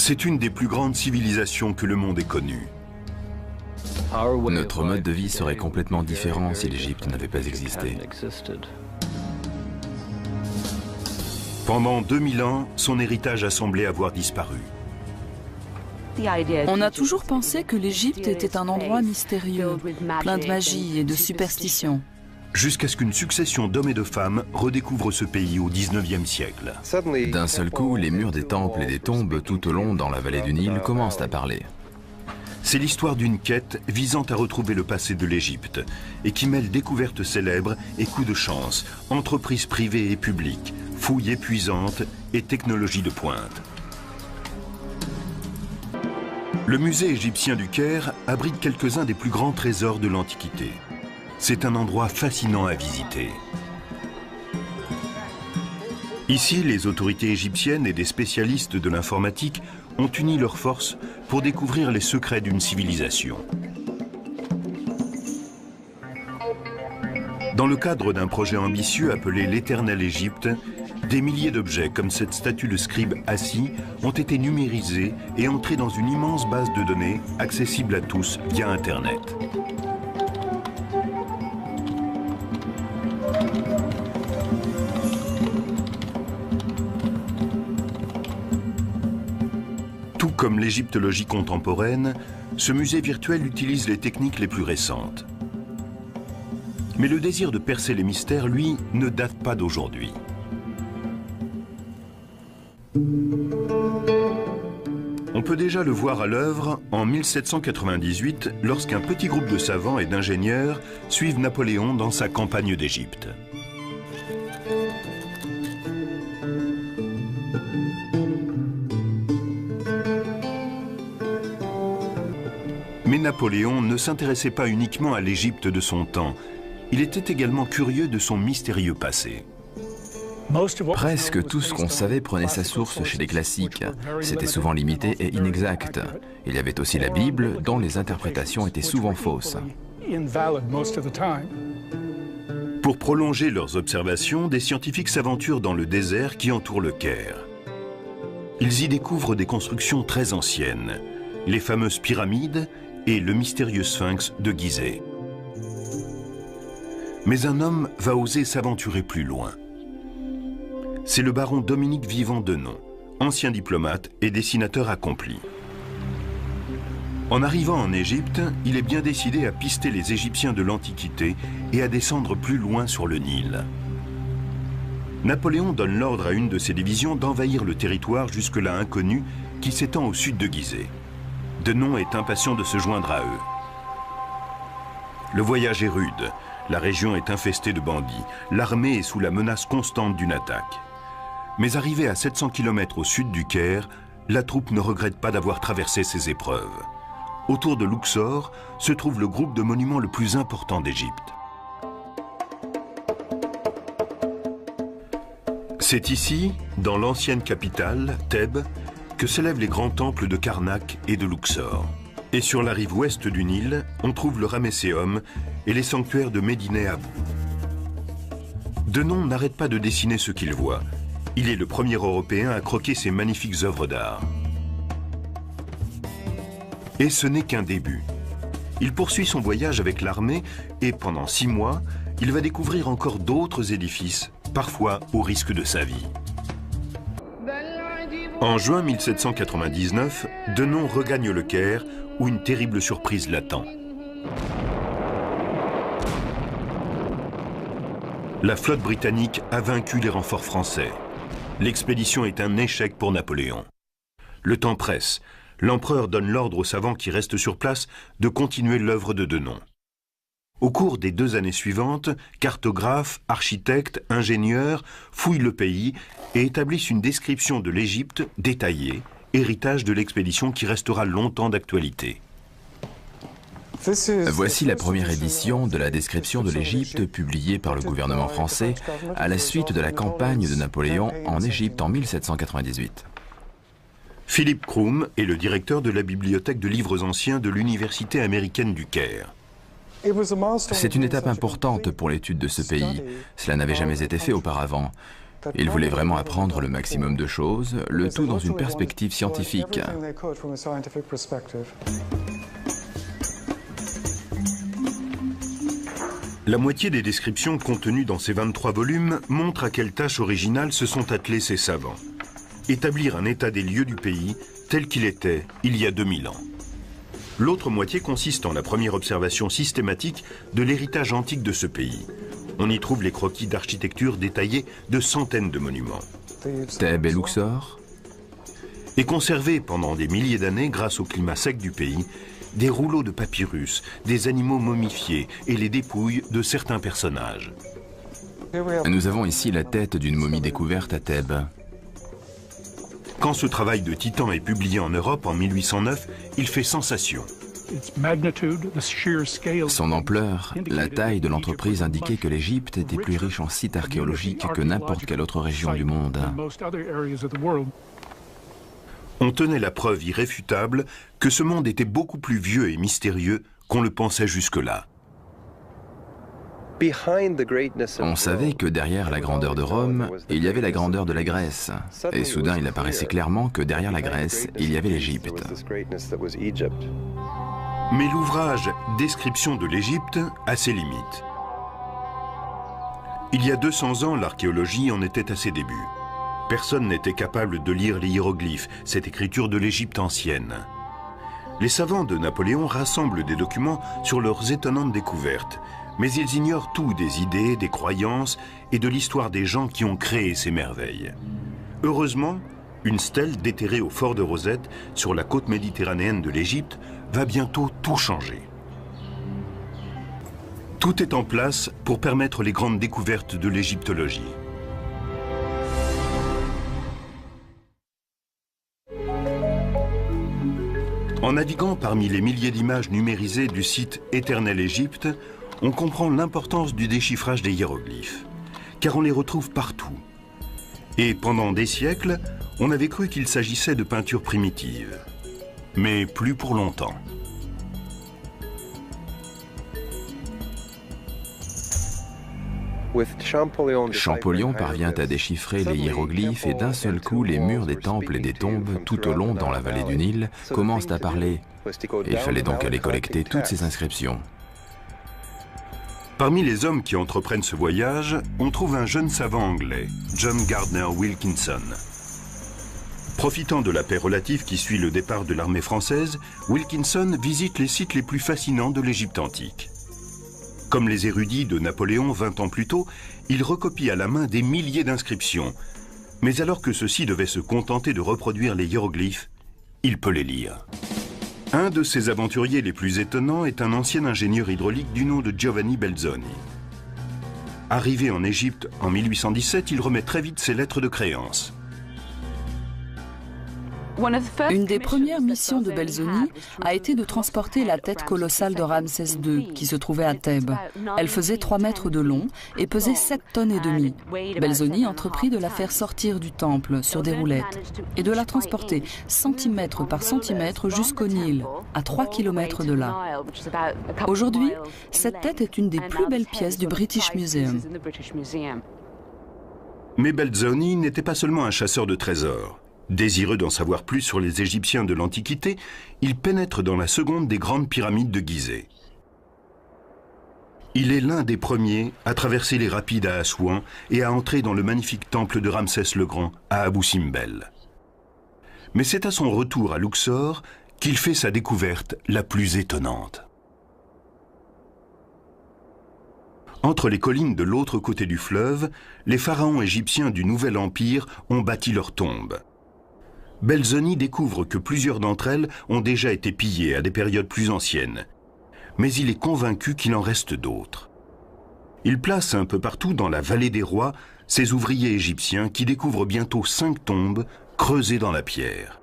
C'est une des plus grandes civilisations que le monde ait connue. Notre mode de vie serait complètement différent si l'Égypte n'avait pas existé. Pendant 2000 ans, son héritage a semblé avoir disparu. On a toujours pensé que l'Égypte était un endroit mystérieux, plein de magie et de superstitions. Jusqu'à ce qu'une succession d'hommes et de femmes redécouvre ce pays au XIXe siècle. D'un seul coup, les murs des temples et des tombes tout au long dans la vallée du Nil commencent à parler. C'est l'histoire d'une quête visant à retrouver le passé de l'Égypte et qui mêle découvertes célèbres et coups de chance, entreprises privées et publiques, fouilles épuisantes et technologies de pointe. Le musée égyptien du Caire abrite quelques-uns des plus grands trésors de l'Antiquité. C'est un endroit fascinant à visiter. Ici, les autorités égyptiennes et des spécialistes de l'informatique ont uni leurs forces pour découvrir les secrets d'une civilisation. Dans le cadre d'un projet ambitieux appelé l'Éternelle Égypte, des milliers d'objets comme cette statue de scribe assis ont été numérisés et entrés dans une immense base de données accessible à tous via Internet. Tout comme l'égyptologie contemporaine, ce musée virtuel utilise les techniques les plus récentes. Mais le désir de percer les mystères, lui, ne date pas d'aujourd'hui. On peut déjà le voir à l'œuvre en 1798, lorsqu'un petit groupe de savants et d'ingénieurs suivent Napoléon dans sa campagne d'Égypte. Mais Napoléon ne s'intéressait pas uniquement à l'Égypte de son temps. Il était également curieux de son mystérieux passé. Presque tout ce qu'on savait prenait sa source chez les classiques. C'était souvent limité et inexact. Il y avait aussi la Bible, dont les interprétations étaient souvent fausses. Pour prolonger leurs observations, des scientifiques s'aventurent dans le désert qui entoure le Caire. Ils y découvrent des constructions très anciennes, les fameuses pyramides et le mystérieux sphinx de Gizeh. Mais un homme va oser s'aventurer plus loin. C'est le baron Dominique Vivant Denon, ancien diplomate et dessinateur accompli. En arrivant en Égypte, il est bien décidé à pister les Égyptiens de l'Antiquité et à descendre plus loin sur le Nil. Napoléon donne l'ordre à une de ses divisions d'envahir le territoire jusque-là inconnu qui s'étend au sud de Gizeh. Denon est impatient de se joindre à eux. Le voyage est rude, la région est infestée de bandits, l'armée est sous la menace constante d'une attaque. Mais arrivée à 700 km au sud du Caire, la troupe ne regrette pas d'avoir traversé ces épreuves. Autour de Luxor se trouve le groupe de monuments le plus important d'Égypte. C'est ici, dans l'ancienne capitale, Thèbes, que s'élèvent les grands temples de Karnak et de Luxor. Et sur la rive ouest du Nil, on trouve le Ramesséum et les sanctuaires de Médine Abou. Denon n'arrête pas de dessiner ce qu'il voit. Il est le premier Européen à croquer ces magnifiques œuvres d'art. Et ce n'est qu'un début. Il poursuit son voyage avec l'armée et pendant 6 mois, il va découvrir encore d'autres édifices, parfois au risque de sa vie. En juin 1799, Denon regagne le Caire où une terrible surprise l'attend. La flotte britannique a vaincu les renforts français. L'expédition est un échec pour Napoléon. Le temps presse. L'empereur donne l'ordre aux savants qui restent sur place de continuer l'œuvre de Denon. Au cours des 2 années suivantes, cartographes, architectes, ingénieurs fouillent le pays et établissent une description de l'Égypte détaillée, héritage de l'expédition qui restera longtemps d'actualité. Voici la première édition de la description de l'Égypte publiée par le gouvernement français à la suite de la campagne de Napoléon en Égypte en 1798. Philippe Croum est le directeur de la bibliothèque de livres anciens de l'Université américaine du Caire. C'est une étape importante pour l'étude de ce pays. Cela n'avait jamais été fait auparavant. Ils voulaient vraiment apprendre le maximum de choses, le tout dans une perspective scientifique. La moitié des descriptions contenues dans ces 23 volumes montrent à quelle tâche originale se sont attelés ces savants. Établir un état des lieux du pays tel qu'il était il y a 2000 ans. L'autre moitié consiste en la première observation systématique de l'héritage antique de ce pays. On y trouve les croquis d'architecture détaillés de centaines de monuments. Thèbes et Luxor. Et conservés pendant des milliers d'années grâce au climat sec du pays, des rouleaux de papyrus, des animaux momifiés et les dépouilles de certains personnages. Nous avons ici la tête d'une momie découverte à Thèbes. Quand ce travail de titan est publié en Europe en 1809, il fait sensation. Son ampleur, la taille de l'entreprise indiquait que l'Égypte était plus riche en sites archéologiques que n'importe quelle autre région du monde. On tenait la preuve irréfutable que ce monde était beaucoup plus vieux et mystérieux qu'on le pensait jusque-là. On savait que derrière la grandeur de Rome, il y avait la grandeur de la Grèce. Et soudain, il apparaissait clairement que derrière la Grèce, il y avait l'Égypte. Mais l'ouvrage « Description de l'Égypte » a ses limites. Il y a 200 ans, l'archéologie en était à ses débuts. Personne n'était capable de lire les hiéroglyphes, cette écriture de l'Égypte ancienne. Les savants de Napoléon rassemblent des documents sur leurs étonnantes découvertes, mais ils ignorent tout des idées, des croyances et de l'histoire des gens qui ont créé ces merveilles. Heureusement, une stèle déterrée au fort de Rosette, sur la côte méditerranéenne de l'Égypte, va bientôt tout changer. Tout est en place pour permettre les grandes découvertes de l'égyptologie. En naviguant parmi les milliers d'images numérisées du site Éternel Égypte, on comprend l'importance du déchiffrage des hiéroglyphes, car on les retrouve partout. Et pendant des siècles, on avait cru qu'il s'agissait de peintures primitives. Mais plus pour longtemps. Champollion parvient à déchiffrer les hiéroglyphes et d'un seul coup, les murs des temples et des tombes tout au long dans la vallée du Nil commencent à parler. Il fallait donc aller collecter toutes ces inscriptions. Parmi les hommes qui entreprennent ce voyage, on trouve un jeune savant anglais, John Gardner Wilkinson. Profitant de la paix relative qui suit le départ de l'armée française, Wilkinson visite les sites les plus fascinants de l'Égypte antique. Comme les érudits de Napoléon 20 ans plus tôt, il recopie à la main des milliers d'inscriptions. Mais alors que ceux-ci devaient se contenter de reproduire les hiéroglyphes, il peut les lire. Un de ces aventuriers les plus étonnants est un ancien ingénieur hydraulique du nom de Giovanni Belzoni. Arrivé en Égypte en 1817, il remet très vite ses lettres de créance. Une des premières missions de Belzoni a été de transporter la tête colossale de Ramsès II, qui se trouvait à Thèbes. Elle faisait 3 mètres de long et pesait 7,5 tonnes. Belzoni entreprit de la faire sortir du temple sur des roulettes et de la transporter centimètre par centimètre jusqu'au Nil, à 3 km de là. Aujourd'hui, cette tête est une des plus belles pièces du British Museum. Mais Belzoni n'était pas seulement un chasseur de trésors. Désireux d'en savoir plus sur les Égyptiens de l'Antiquité, il pénètre dans la seconde des grandes pyramides de Gizeh. Il est l'un des premiers à traverser les rapides à Assouan et à entrer dans le magnifique temple de Ramsès le Grand à Abou Simbel. Mais c'est à son retour à Luxor qu'il fait sa découverte la plus étonnante. Entre les collines de l'autre côté du fleuve, les pharaons égyptiens du Nouvel Empire ont bâti leurs tombes. Belzoni découvre que plusieurs d'entre elles ont déjà été pillées à des périodes plus anciennes. Mais il est convaincu qu'il en reste d'autres. Il place un peu partout dans la vallée des rois ses ouvriers égyptiens qui découvrent bientôt 5 tombes creusées dans la pierre.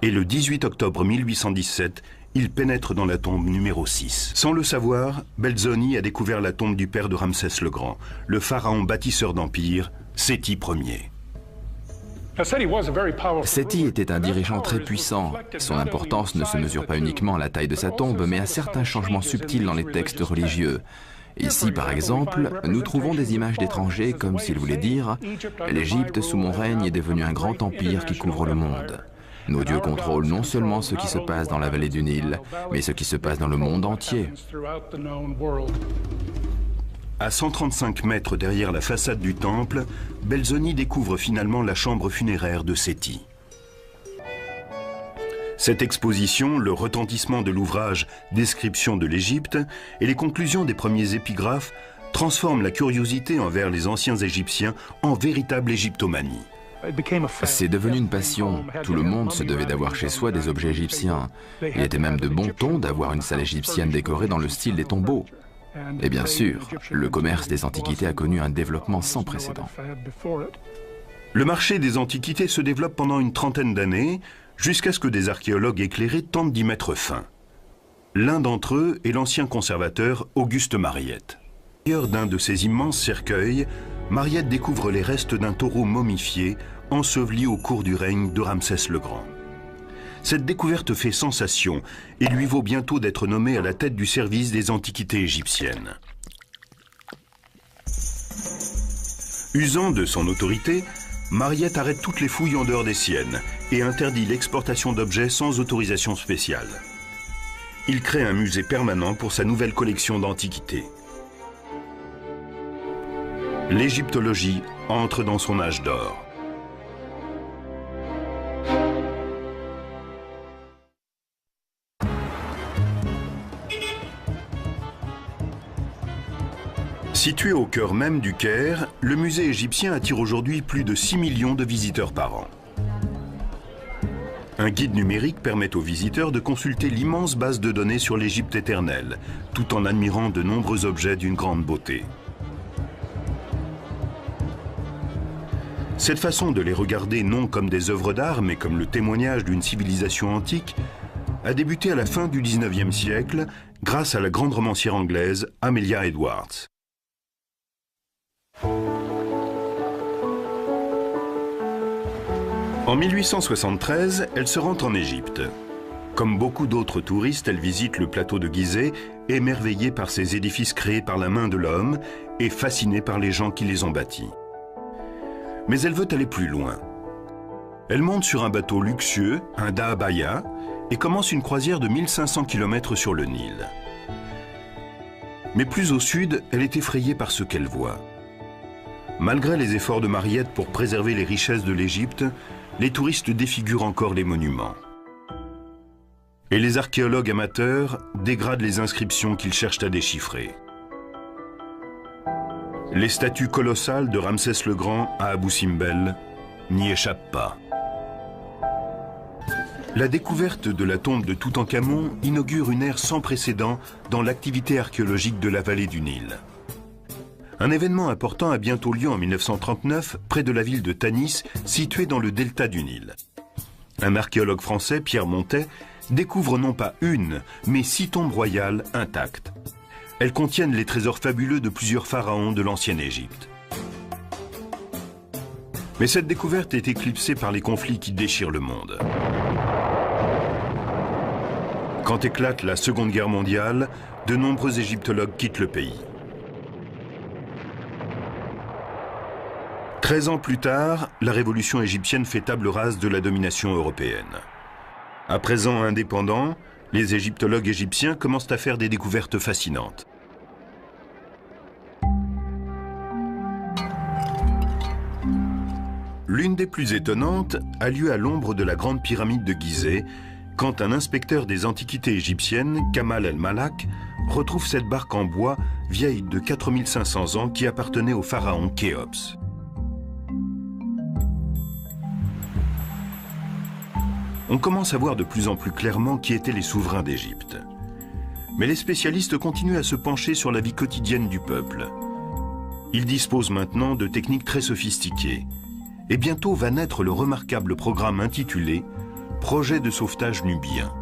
Et le 18 octobre 1817, il pénètre dans la tombe numéro 6. Sans le savoir, Belzoni a découvert la tombe du père de Ramsès le Grand, le pharaon bâtisseur d'empire, Séti Ier. Séti était un dirigeant très puissant. Son importance ne se mesure pas uniquement à la taille de sa tombe, mais à certains changements subtils dans les textes religieux. Ici, par exemple, nous trouvons des images d'étrangers comme s'ils voulaient dire « L'Égypte, sous mon règne, est devenue un grand empire qui couvre le monde. Nos dieux contrôlent non seulement ce qui se passe dans la vallée du Nil, mais ce qui se passe dans le monde entier. » À 135 mètres derrière la façade du temple, Belzoni découvre finalement la chambre funéraire de Séti. Cette exposition, le retentissement de l'ouvrage « Description de l'Égypte » et les conclusions des premiers épigraphes transforment la curiosité envers les anciens Égyptiens en véritable égyptomanie. C'est devenu une passion. Tout le monde se devait d'avoir chez soi des objets égyptiens. Il était même de bon ton d'avoir une salle égyptienne décorée dans le style des tombeaux. Et bien sûr, le commerce des antiquités a connu un développement sans précédent. Le marché des antiquités se développe pendant une trentaine d'années, jusqu'à ce que des archéologues éclairés tentent d'y mettre fin. L'un d'entre eux est l'ancien conservateur Auguste Mariette. Au cœur d'un de ces immenses cercueils, Mariette découvre les restes d'un taureau momifié, enseveli au cours du règne de Ramsès le Grand. Cette découverte fait sensation et lui vaut bientôt d'être nommé à la tête du service des antiquités égyptiennes. Usant de son autorité, Mariette arrête toutes les fouilles en dehors des siennes et interdit l'exportation d'objets sans autorisation spéciale. Il crée un musée permanent pour sa nouvelle collection d'antiquités. L'égyptologie entre dans son âge d'or. Situé au cœur même du Caire, le musée égyptien attire aujourd'hui plus de 6 millions de visiteurs par an. Un guide numérique permet aux visiteurs de consulter l'immense base de données sur l'Égypte éternelle, tout en admirant de nombreux objets d'une grande beauté. Cette façon de les regarder non comme des œuvres d'art, mais comme le témoignage d'une civilisation antique, a débuté à la fin du XIXe siècle grâce à la grande romancière anglaise Amelia Edwards. En 1873, elle se rend en Égypte. Comme beaucoup d'autres touristes, elle visite le plateau de Gizeh, émerveillée par ces édifices créés par la main de l'homme et fascinée par les gens qui les ont bâtis. Mais elle veut aller plus loin. Elle monte sur un bateau luxueux, un dahabaya, et commence une croisière de 1500 km sur le Nil. Mais plus au sud, elle est effrayée par ce qu'elle voit. Malgré les efforts de Mariette pour préserver les richesses de l'Égypte, les touristes défigurent encore les monuments. Et les archéologues amateurs dégradent les inscriptions qu'ils cherchent à déchiffrer. Les statues colossales de Ramsès le Grand à Abou Simbel n'y échappent pas. La découverte de la tombe de Toutankhamon inaugure une ère sans précédent dans l'activité archéologique de la vallée du Nil. Un événement important a bientôt lieu en 1939 près de la ville de Tanis, située dans le delta du Nil. Un archéologue français, Pierre Montet, découvre non pas une, mais 6 tombes royales intactes. Elles contiennent les trésors fabuleux de plusieurs pharaons de l'ancienne Égypte. Mais cette découverte est éclipsée par les conflits qui déchirent le monde. Quand éclate la Seconde Guerre mondiale, de nombreux égyptologues quittent le pays. 13 ans plus tard, la révolution égyptienne fait table rase de la domination européenne. À présent indépendants, les égyptologues égyptiens commencent à faire des découvertes fascinantes. L'une des plus étonnantes a lieu à l'ombre de la grande pyramide de Gizeh, quand un inspecteur des antiquités égyptiennes, Kamal el-Malak, retrouve cette barque en bois vieille de 4500 ans qui appartenait au pharaon Khéops. On commence à voir de plus en plus clairement qui étaient les souverains d'Égypte. Mais les spécialistes continuent à se pencher sur la vie quotidienne du peuple. Ils disposent maintenant de techniques très sophistiquées. Et bientôt va naître le remarquable programme intitulé « Projet de sauvetage nubien ».